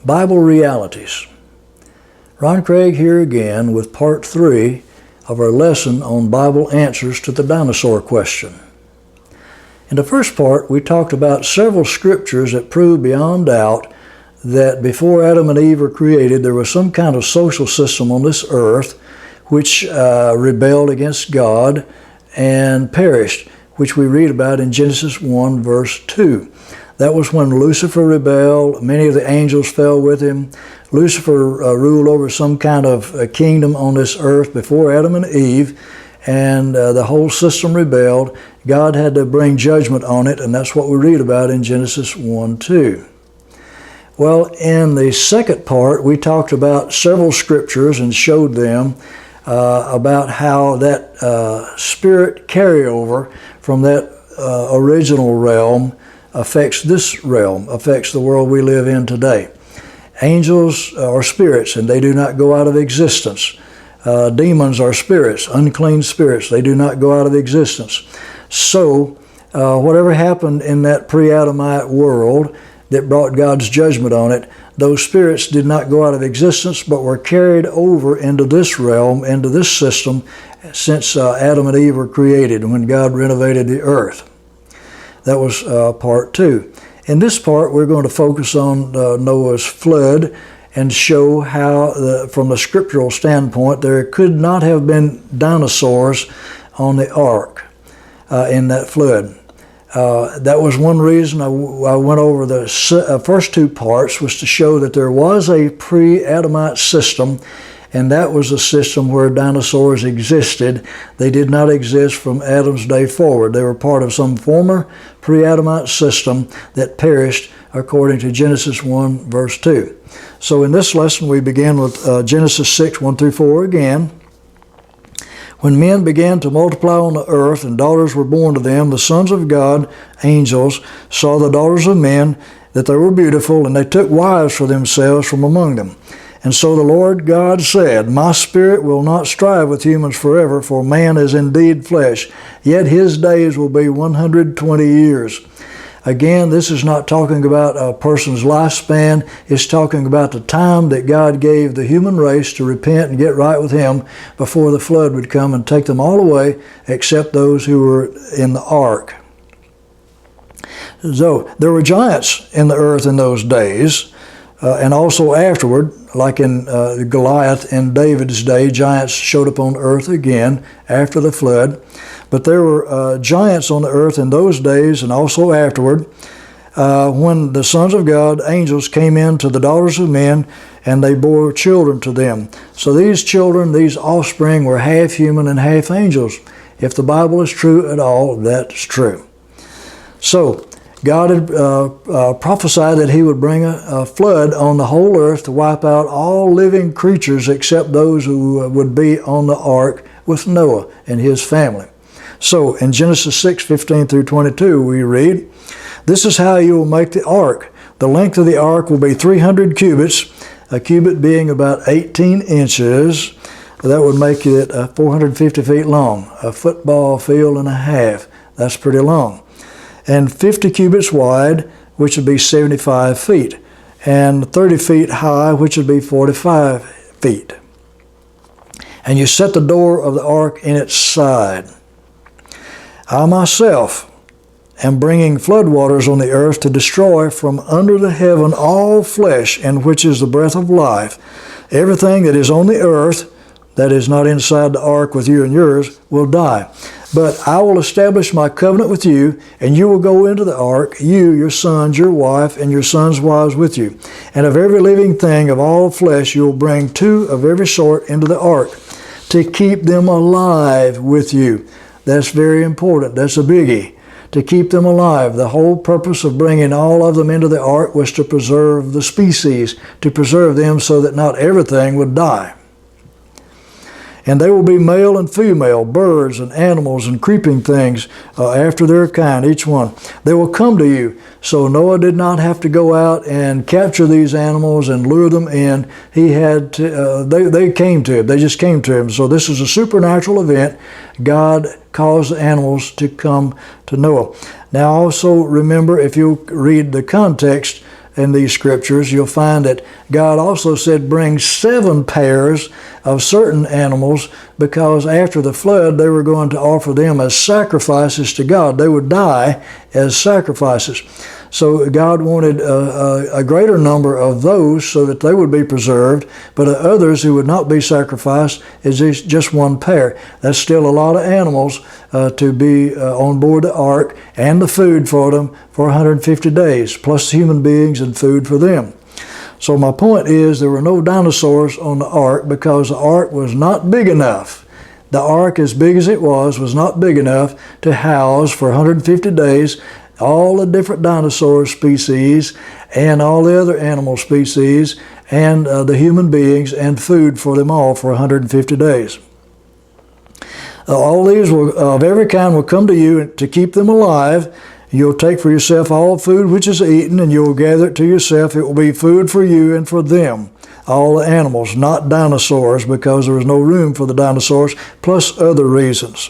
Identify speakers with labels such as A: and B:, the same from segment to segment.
A: Bible Realities. Ron Craig here again with part 3 of our lesson on Bible answers to the dinosaur question. In the first part, we talked about several scriptures that prove beyond doubt that before Adam and Eve were created, there was some kind of social system on this earth which rebelled against God and perished, which we read about in Genesis 1 verse 2. That was when Lucifer rebelled. Many of the angels fell with him. Lucifer ruled over some kind of kingdom on this earth before Adam and Eve, and the whole system rebelled. God had to bring judgment on it, and that's what we read about in Genesis 1:2. Well, in the second part, we talked about several scriptures and showed them about how that spirit carryover from that original realm affects this realm, affects the world we live in today. Angels are spirits, and they do not go out of existence. Demons are spirits, unclean spirits. They do not go out of existence. So, whatever happened in that pre-Adamite world that brought God's judgment on it, those spirits did not go out of existence, but were carried over into this realm, into this system, since Adam and Eve were created, when God renovated the earth. That was part 2. In this part, we're going to focus on Noah's flood and show how, from the scriptural standpoint, there could not have been dinosaurs on the ark in that flood. That was one reason I went over the first 2 parts, was to show that there was a pre-Adamite system, and that was a system where dinosaurs existed. They did not exist from Adam's day forward. They were part of some former pre-Adamite system that perished, according to Genesis 1 verse 2. So in this lesson we begin with Genesis 6, 1 through 4 again. When men began to multiply on the earth and daughters were born to them, the sons of God, angels, saw the daughters of men, that they were beautiful, and they took wives for themselves from among them. And so the Lord God said, My spirit will not strive with humans forever, for man is indeed flesh, yet his days will be 120 years. Again, this is not talking about a person's lifespan. It's talking about the time that God gave the human race to repent and get right with Him before the flood would come and take them all away, except those who were in the ark. So there were giants in the earth in those days, and also afterward, like in Goliath in David's day, giants showed up on earth again after the flood. But there were giants on the earth in those days and also afterward, when the sons of God, angels, came in to the daughters of men, and they bore children to them. So these children, these offspring, were half human and half angels. If the Bible is true at all, that's true. So God had prophesied that He would bring a flood on the whole earth to wipe out all living creatures except those who would be on the ark with Noah and his family. So in Genesis 6, 15 through 22, we read, This is how you will make the ark. The length of the ark will be 300 cubits, a cubit being about 18 inches. That would make it 450 feet long, a football field and a half. That's pretty long. And 50 cubits wide, which would be 75 feet, and 30 feet high, which would be 45 feet. And you set the door of the ark in its side. I myself am bringing floodwaters on the earth to destroy from under the heaven all flesh, in which is the breath of life. Everything that is on the earth, that is not inside the ark with you and yours, will die. But I will establish my covenant with you, and you will go into the ark, you, your sons, your wife, and your sons' wives with you. And of every living thing of all flesh you will bring 2 of every sort into the ark, to keep them alive with you. That's very important. That's a biggie. To keep them alive. The whole purpose of bringing all of them into the ark was to preserve the species, to preserve them so that not everything would die. And they will be male and female, birds and animals and creeping things after their kind, each one. They will come to you. So Noah did not have to go out and capture these animals and lure them in. He had to, they came to him. They just came to him. So this is a supernatural event. God caused the animals to come to Noah. Now also remember, if you read the context, in these scriptures, you'll find that God also said bring 7 pairs of certain animals, because after the flood they were going to offer them as sacrifices to God. They would die as sacrifices. So God wanted a greater number of those so that they would be preserved, but others who would not be sacrificed is just 1 pair. That's still a lot of animals to be on board the ark, and the food for them for 150 days, plus human beings and food for them. So my point is, there were no dinosaurs on the ark because the ark was not big enough. The ark, as big as it was not big enough to house for 150 days all the different dinosaur species and all the other animal species and the human beings, and food for them all for 150 days. All these of every kind will come to you to keep them alive. You'll take for yourself all food which is eaten, and you'll gather it to yourself. It will be food for you and for them, all the animals, not dinosaurs, because there was no room for the dinosaurs, plus other reasons.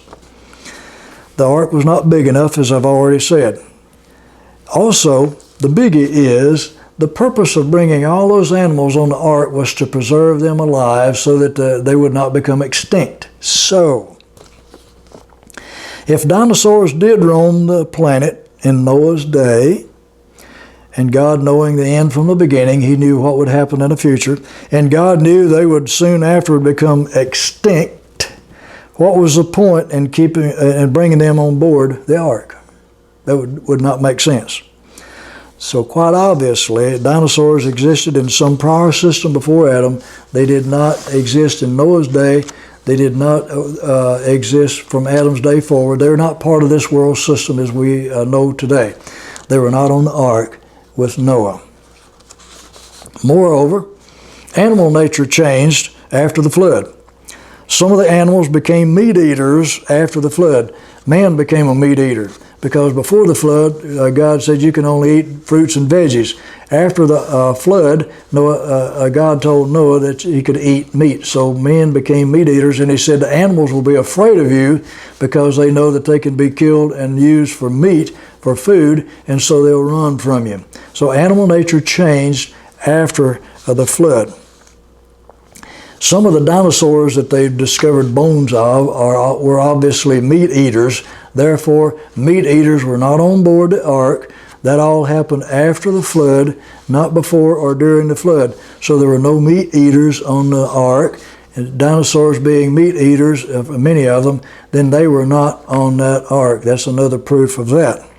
A: The ark was not big enough, as I've already said. Also, the biggie is, the purpose of bringing all those animals on the ark was to preserve them alive so that they would not become extinct. So, if dinosaurs did roam the planet in Noah's day, and God, knowing the end from the beginning, He knew what would happen in the future, and God knew they would soon afterward become extinct, what was the point in keeping and bringing them on board the ark? That would not make sense. So quite obviously, dinosaurs existed in some prior system before Adam. They did not exist in Noah's day. They did not exist from Adam's day forward. They were not part of this world system as we know today. They were not on the ark with Noah. Moreover, animal nature changed after the flood. Some of the animals became meat eaters after the flood. Man became a meat eater, because before the flood, God said you can only eat fruits and veggies. After the flood, God told Noah that he could eat meat. So men became meat eaters, and He said the animals will be afraid of you because they know that they can be killed and used for meat, for food, and so they'll run from you. So animal nature changed after the flood. Some of the dinosaurs that they've discovered bones of were obviously meat eaters. Therefore, meat eaters were not on board the ark. That all happened after the flood, not before or during the flood. So there were no meat eaters on the ark. And dinosaurs being meat eaters, many of them, then they were not on that ark. That's another proof of that.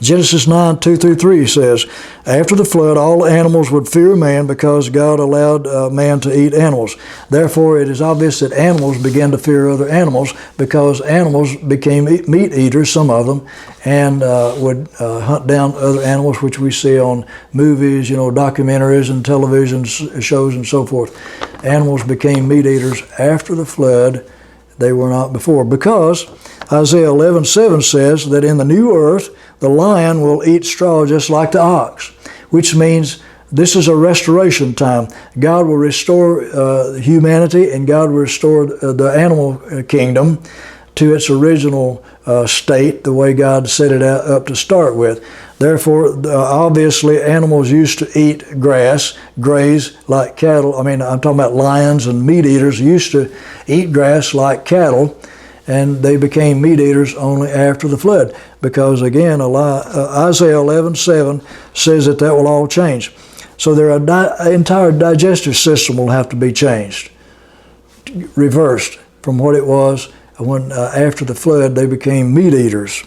A: Genesis 9:2-3 says, after the flood, all animals would fear man because God allowed man to eat animals. Therefore, it is obvious that animals began to fear other animals because animals became meat eaters, some of them, and would hunt down other animals, which we see on movies, documentaries and television shows and so forth. Animals became meat eaters after the flood. They were not before, because Isaiah 11:7 says that in the new earth, the lion will eat straw just like the ox, which means this is a restoration time. God will restore humanity, and God will restore the animal kingdom to its original state, the way God set it up to start with. Therefore, obviously, animals used to eat grass, graze like cattle. I'm talking about lions and meat eaters used to eat grass like cattle, and they became meat eaters only after the flood. Because again, Isaiah 11:7 says that will all change. So their entire digestive system will have to be changed, reversed from what it was when after the flood they became meat eaters.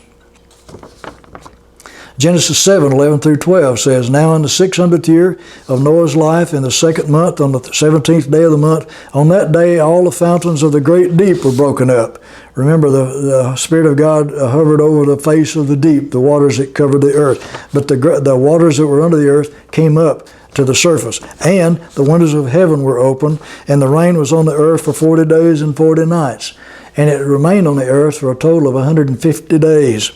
A: Genesis 7:11-12 says, now in the 600th year of Noah's life, in the 2nd month, on the 17th day of the month, on that day all the fountains of the great deep were broken up. Remember, the Spirit of God hovered over the face of the deep, the waters that covered the earth. But the waters that were under the earth came up to the surface. And the windows of heaven were open, and the rain was on the earth for 40 days and 40 nights. And it remained on the earth for a total of 150 days.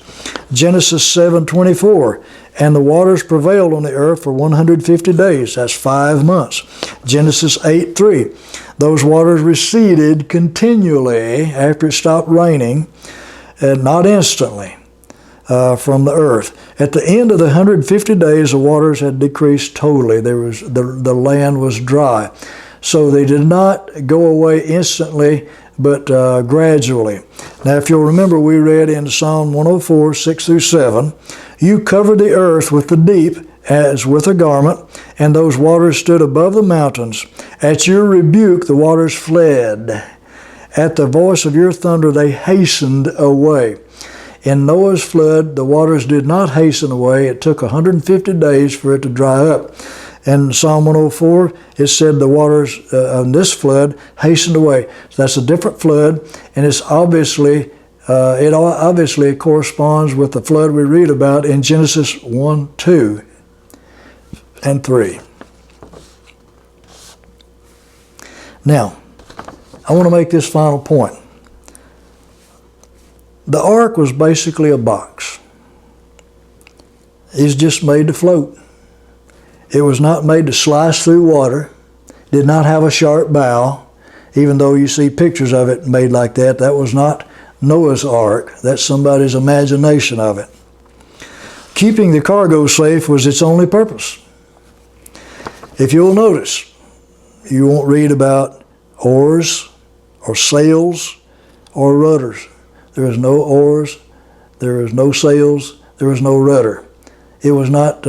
A: Genesis 7:24, and the waters prevailed on the earth for 150 days. That's 5 months. Genesis 8:3, those waters receded continually after it stopped raining, and not instantly. from the earth. At the end of the 150 days, the waters had decreased totally. The land was dry. So they did not go away instantly, but gradually. Now, if you'll remember, we read in Psalm 104, 6 through 7, "You covered the earth with the deep as with a garment, and those waters stood above the mountains. At your rebuke, the waters fled. At the voice of your thunder, they hastened away." In Noah's flood, the waters did not hasten away. It took 150 days for it to dry up. In Psalm 104, it said the waters on this flood hastened away. So that's a different flood, and it obviously corresponds with the flood we read about in Genesis 1, 2, and 3. Now, I want to make this final point. The ark was basically a box. It's just made to float. It was not made to slice through water. Did not have a sharp bow, even though you see pictures of it made like that. That was not Noah's ark. That's somebody's imagination of it. Keeping the cargo safe was its only purpose. If you'll notice, you won't read about oars or sails or rudders. There is no oars, there is no sails, there is no rudder. It was not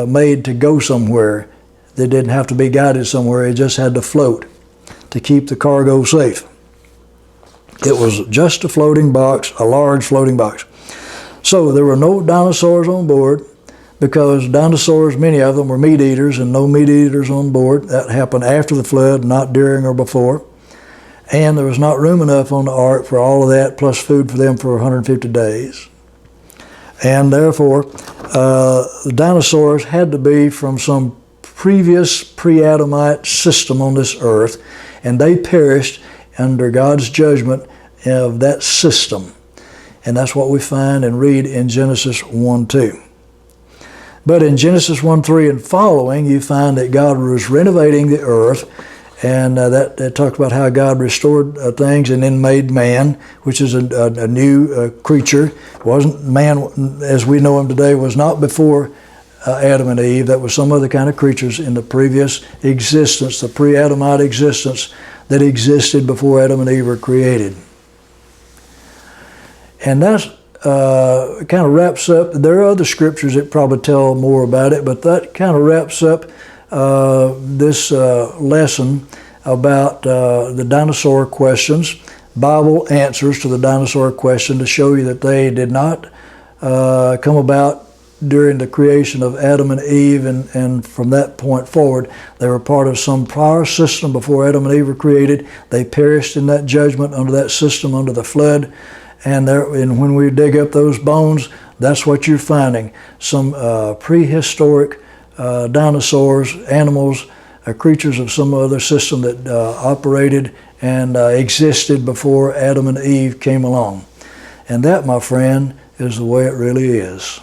A: made to go somewhere. They didn't have to be guided somewhere. It just had to float to keep the cargo safe. It was just a floating box, a large floating box. So there were no dinosaurs on board, because dinosaurs, many of them were meat eaters, and no meat eaters on board. That happened after the flood, not during or before. And there was not room enough on the ark for all of that, plus food for them for 150 days. And therefore, the dinosaurs had to be from some previous pre-Adamite system on this earth, and they perished under God's judgment of that system. And that's what we find and read in Genesis 1:2. But in Genesis 1:3 and following, you find that God was renovating the earth, and that talks about how God restored things and then made man, which is a new creature. Wasn't man as we know him today, was not before Adam and Eve. That was some other kind of creatures in the previous existence, the pre-Adamite existence that existed before Adam and Eve were created. And that's kind of wraps up. There are other scriptures that probably tell more about it, but that kind of wraps up this lesson about the dinosaur questions, Bible answers to the dinosaur question, to show you that they did not come about during the creation of Adam and Eve, and from that point forward, they were part of some prior system before Adam and Eve were created. They perished in that judgment under that system, under the flood. And when we dig up those bones, that's what you're finding. Some prehistoric dinosaurs, animals, creatures of some other system that operated and existed before Adam and Eve came along. And that, my friend, is the way it really is.